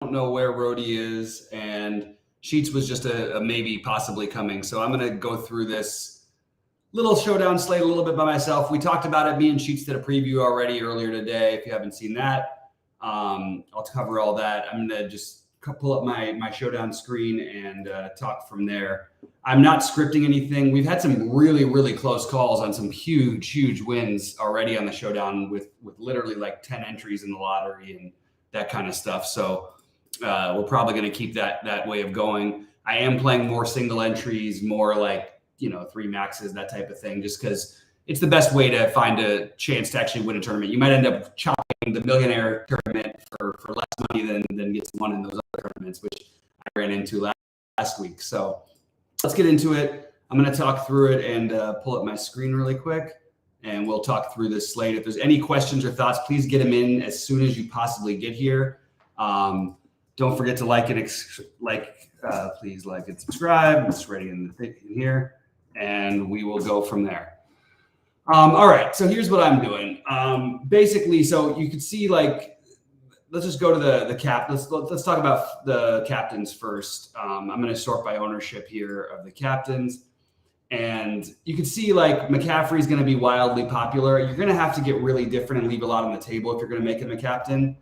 don't know where Rhodey is, and Sheets was just a maybe possibly coming. So I'm going to go through this little showdown slate a little bit by myself. We talked about it. Me and Sheets did a preview already earlier today. If you haven't seen that, I'll cover all that. I'm going to just pull up my showdown screen and talk from there. I'm not scripting anything. We've had some really, really close calls on some huge wins already on the showdown with literally like 10 entries in the lottery and that kind of stuff. So we're probably going to keep that way of going. I am playing more single entries, more like, 3 maxes, that type of thing, just because it's the best way to find a chance to actually win a tournament. You might end up chopping the millionaire tournament for less money than gets won in those other tournaments, which I ran into last week. So let's get into it. I'm going to talk through it and pull up my screen really quick, and we'll talk through this slate. If there's any questions or thoughts, please get them in as soon as you possibly get here. Don't forget to please like and subscribe. It's ready in here, and we will go from there. All right, so here's what I'm doing. Basically, so you can see, let's just go to the cap. Let's talk about the captains first. I'm going to sort by ownership here of the captains, and you can see McCaffrey is going to be wildly popular. You're going to have to get really different and leave a lot on the table if you're going to make him a captain.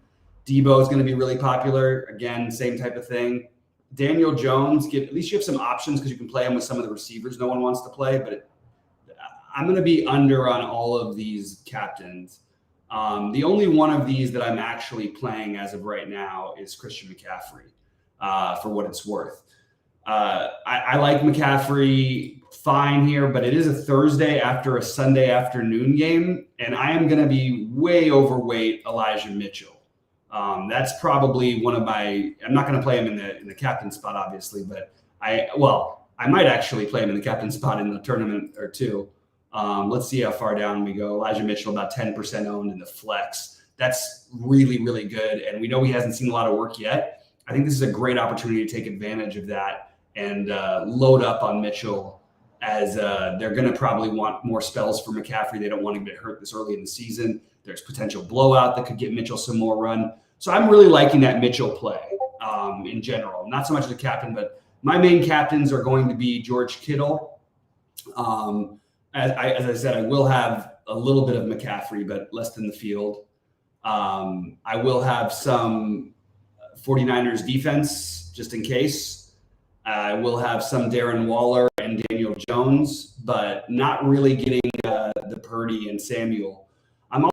Debo is going to be really popular. Again, same type of thing. Daniel Jones, at least you have some options because you can play him with some of the receivers no one wants to play, but I'm going to be under on all of these captains. The only one of these that I'm actually playing as of right now is Christian McCaffrey, for what it's worth. I like McCaffrey fine here, but it is a Thursday after a Sunday afternoon game, and I am going to be way overweight Elijah Mitchell. That's probably one of I'm not going to play him in the captain spot, obviously, but I might actually play him in the captain spot in the tournament or two. Let's see how far down we go. Elijah Mitchell, about 10% owned in the flex. That's really, really good. And we know he hasn't seen a lot of work yet. I think this is a great opportunity to take advantage of that and load up on Mitchell, as they're going to probably want more spells for McCaffrey. They don't want him to get hurt this early in the season. There's potential blowout that could get Mitchell some more run. So I'm really liking that Mitchell play in general. Not so much the captain, but my main captains are going to be George Kittle. As I said, I will have a little bit of McCaffrey, but less than the field. I will have some 49ers defense just in case. I will have some Darren Waller and Daniel Jones, but not really getting the Purdy and Samuel. I'm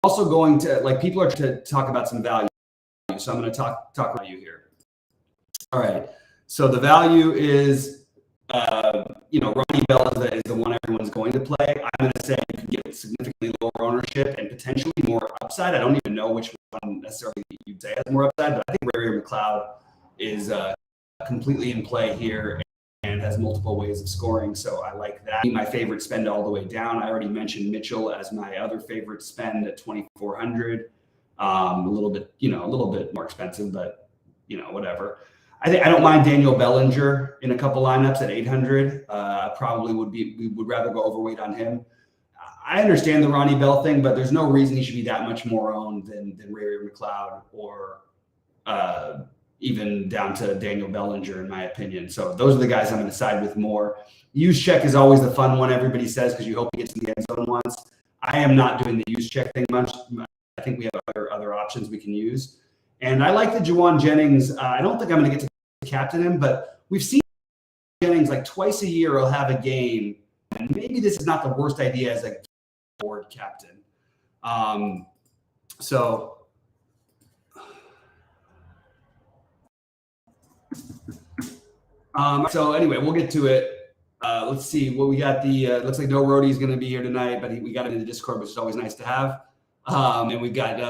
also going to, people are to talk about some value, so I'm going to talk value here. All right, so the value is, Ronnie Bell is the one everyone's going to play. I'm going to say you can get significantly lower ownership and potentially more upside. I don't even know which one necessarily you'd say has more upside, but I think Ray McLeod is completely in play here and has multiple ways of scoring, so I like that. My favorite spend all the way down. I already mentioned Mitchell as my other favorite spend at 2,400. A little bit more expensive, but whatever. I don't mind Daniel Bellinger in a couple lineups at 800. We would rather go overweight on him. I understand the Ronnie Bell thing, but there's no reason he should be that much more owned than Ray McLeod or even down to Daniel Bellinger, in my opinion. So those are the guys I'm going to side with more. Use check is always the fun one, everybody says, because you hope he gets in the end zone once. I am not doing the use check thing much. I think we have other options we can use. And I like the Juwan Jennings. I don't think I'm going to get to captain him, but we've seen Jennings twice a year he'll have a game. And maybe this is not the worst idea as a board captain. So anyway, we'll get to it. Let's see what we got. Looks like no Rhodey is going to be here tonight, but we got it in the Discord, which is always nice to have. And we've got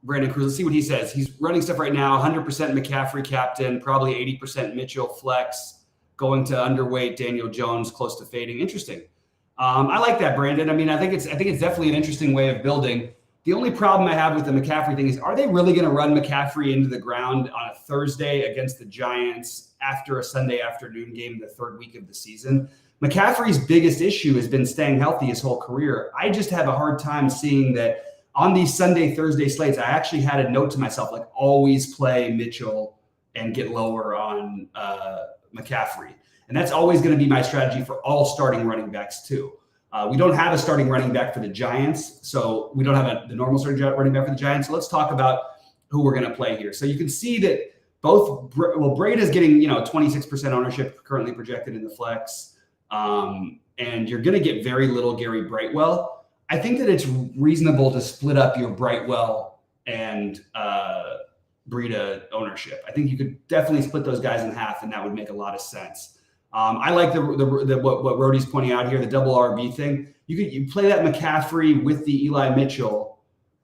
Brandon Cruz. Let's see what he says. He's running stuff right now. 100% McCaffrey captain, probably 80% Mitchell flex, going to underweight Daniel Jones, close to fading. Interesting. I like that, Brandon. I mean, I think it's definitely an interesting way of building. The only problem I have with the McCaffrey thing is, are they really going to run McCaffrey into the ground on a Thursday against the Giants after a Sunday afternoon game, the third week of the season? McCaffrey's biggest issue has been staying healthy his whole career. I just have a hard time seeing that on these Sunday, Thursday slates, I actually had a note to myself, like always play Mitchell and get lower on McCaffrey. And that's always going to be my strategy for all starting running backs too. We don't have a starting running back for the Giants, so we don't have the normal starting running back for the Giants. So let's talk about who we're going to play here. So you can see that Breida is getting 26% ownership currently projected in the flex, and you're going to get very little Gary Brightwell. I think that it's reasonable to split up your Brightwell and Breida ownership. I think you could definitely split those guys in half, and that would make a lot of sense. I like what Rhodey's pointing out here, the double RB thing. You play that McCaffrey with the Eli Mitchell,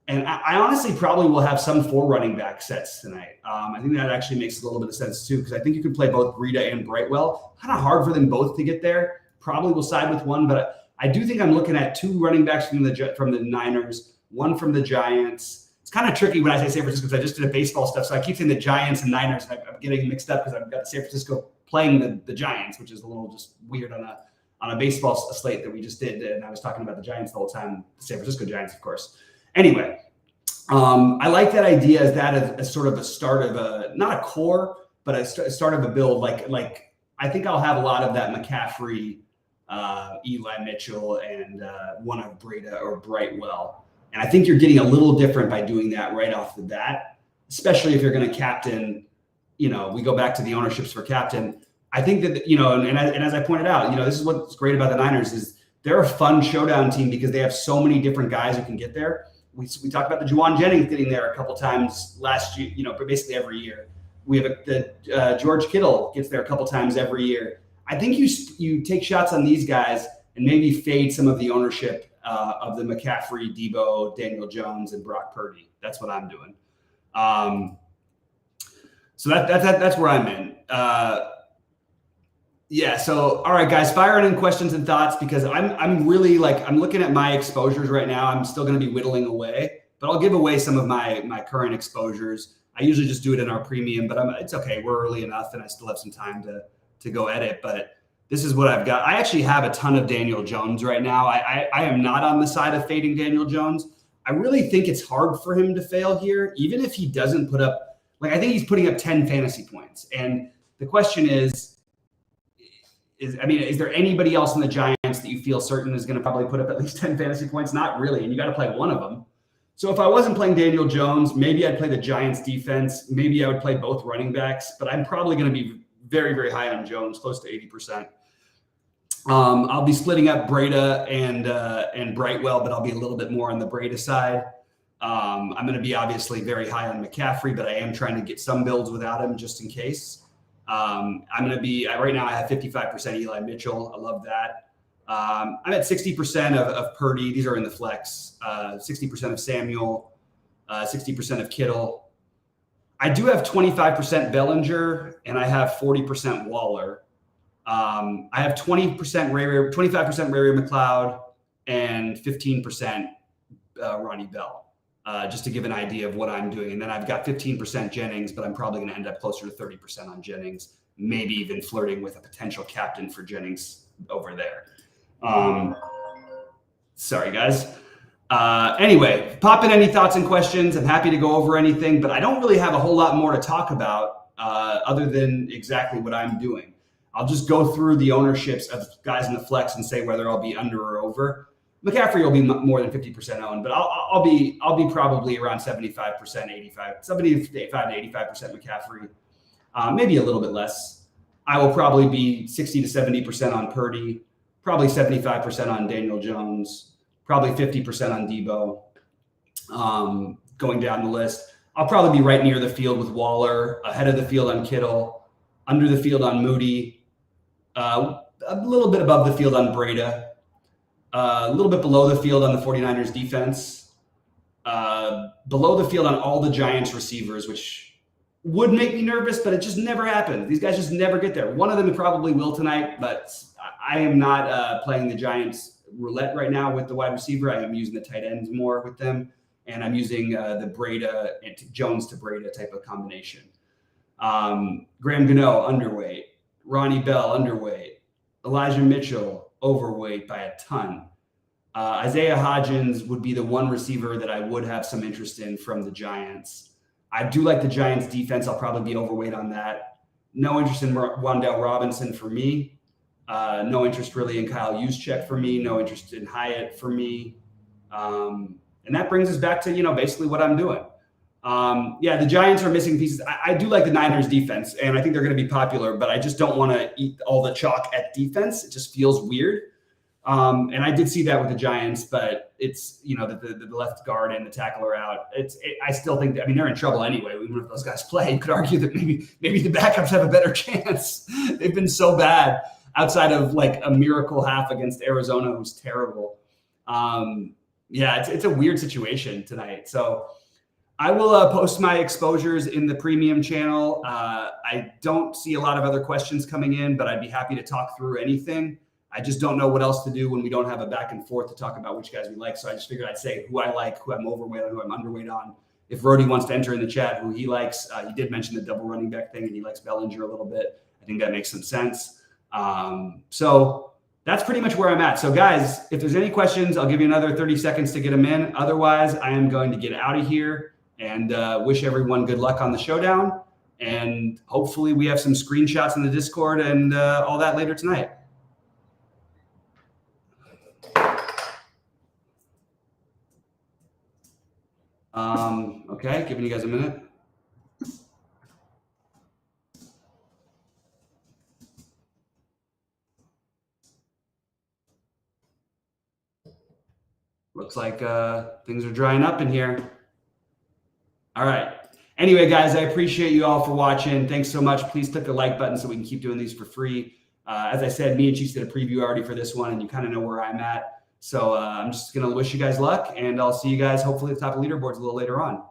and I honestly probably will have some 4 running back sets tonight. I think that actually makes a little bit of sense too, because I think you can play both Breida and Brightwell. Kind of hard for them both to get there. Probably will side with one, but I do think I'm looking at 2 running backs from the Niners, 1 from the Giants. It's kind of tricky when I say San Francisco because I just did a baseball stuff, so I keep saying the Giants and Niners, and I'm getting mixed up because I've got San Francisco playing the Giants, which is a little just weird on a baseball slate that we just did. And I was talking about the Giants the whole time, the San Francisco Giants, of course. Anyway, I like that idea as sort of a start of not a core, but a start of a build. Like I think I'll have a lot of that McCaffrey, Eli Mitchell, and one of Breida or Brightwell. And I think you're getting a little different by doing that right off the bat, especially if you're going to captain. We go back to the ownerships for captain. I think that, and as I pointed out, this is what's great about the Niners is they're a fun showdown team because they have so many different guys who can get there. We talked about the Juwan Jennings getting there a couple times last year, but basically every year. We have the George Kittle gets there a couple times every year. I think you take shots on these guys and maybe fade some of the ownership of the McCaffrey, Debo, Daniel Jones, and Brock Purdy. That's what I'm doing. So that's where I'm in. So all right, guys, fire in questions and thoughts because I'm really I'm looking at my exposures right now. I'm still going to be whittling away, but I'll give away some of my current exposures. I usually just do it in our premium, but it's okay. We're early enough, and I still have some time to go edit. But this is what I've got. I actually have a ton of Daniel Jones right now. I am not on the side of fading Daniel Jones. I really think it's hard for him to fail here, even if he doesn't put up. I think he's putting up 10 fantasy points. And the question is there anybody else in the Giants that you feel certain is going to probably put up at least 10 fantasy points? Not really. And you got to play one of them. So if I wasn't playing Daniel Jones, maybe I'd play the Giants defense. Maybe I would play both running backs, but I'm probably going to be very, very high on Jones, close to 80%. I'll be splitting up Breida and Brightwell, but I'll be a little bit more on the Breida side. I'm going to be obviously very high on McCaffrey, but I am trying to get some builds without him just in case. I'm going to be right now. I have 55% Eli Mitchell. I love that. I'm at 60% of Purdy. These are in the flex. 60% of Samuel. 60% of Kittle. I do have 25% Bellinger, and I have 40% Waller. I have 20% 25% Ray McLeod, and 15% Ronnie Bell. Just to give an idea of what I'm doing. And then I've got 15% Jennings, but I'm probably going to end up closer to 30% on Jennings, maybe even flirting with a potential captain for Jennings over there. Sorry, guys. Anyway, pop in any thoughts and questions. I'm happy to go over anything, but I don't really have a whole lot more to talk about other than exactly what I'm doing. I'll just go through the ownerships of guys in the flex and say whether I'll be under or over. McCaffrey will be more than 50% owned, but I'll be probably around 75%, 75 to 85% McCaffrey, maybe a little bit less. I will probably be 60 to 70% on Purdy, probably 75% on Daniel Jones, probably 50% on Debo. Going down the list, I'll probably be right near the field with Waller, ahead of the field on Kittle, under the field on Moody, a little bit above the field on Breida. A little bit below the field on the 49ers defense, below the field on all the Giants receivers, which would make me nervous, but it just never happens. These guys just never get there. One of them probably will tonight, but I am not playing the Giants roulette right now with the wide receiver. I am using the tight ends more with them, and I'm using the Breida and Jones to Breida type of combination. Graham Gano, underweight. Ronnie Bell, underweight. Elijah Mitchell, overweight by a ton. Isaiah Hodgins would be the one receiver that I would have some interest in from the Giants. I do like the Giants defense. I'll probably be overweight on that. No interest in Wan'Dale Robinson for me. No interest really in Kyle Juszczyk for me. No interest in Hyatt for me. And that brings us back to, basically what I'm doing. The Giants are missing pieces. I do like the Niners defense, and I think they're going to be popular, but I just don't want to eat all the chalk at defense. It just feels weird. And I did see that with the Giants, but it's, the left guard and the tackle are out. I still think that, they're in trouble anyway. Even if those guys play, you could argue that maybe the backups have a better chance. They've been so bad outside of like a miracle half against Arizona, who's terrible. It's a weird situation tonight. So I will post my exposures in the premium channel. I don't see a lot of other questions coming in, but I'd be happy to talk through anything. I just don't know what else to do when we don't have a back and forth to talk about which guys we like. So I just figured I'd say who I like, who I'm overweight on, who I'm underweight on. If Rody wants to enter in the chat, who he likes. He did mention the double running back thing, and he likes Bellinger a little bit. I think that makes some sense. So that's pretty much where I'm at. So guys, if there's any questions, I'll give you another 30 seconds to get them in. Otherwise, I am going to get out of here and wish everyone good luck on the showdown. And hopefully we have some screenshots in the Discord and all that later tonight. Okay, giving you guys a minute. Looks like things are drying up in here. All right. Anyway, guys, I appreciate you all for watching. Thanks so much. Please click the like button so we can keep doing these for free. As I said, me and Cheese did a preview already for this one, and you kind of know where I'm at. So I'm just going to wish you guys luck, and I'll see you guys hopefully at the top of leaderboards a little later on.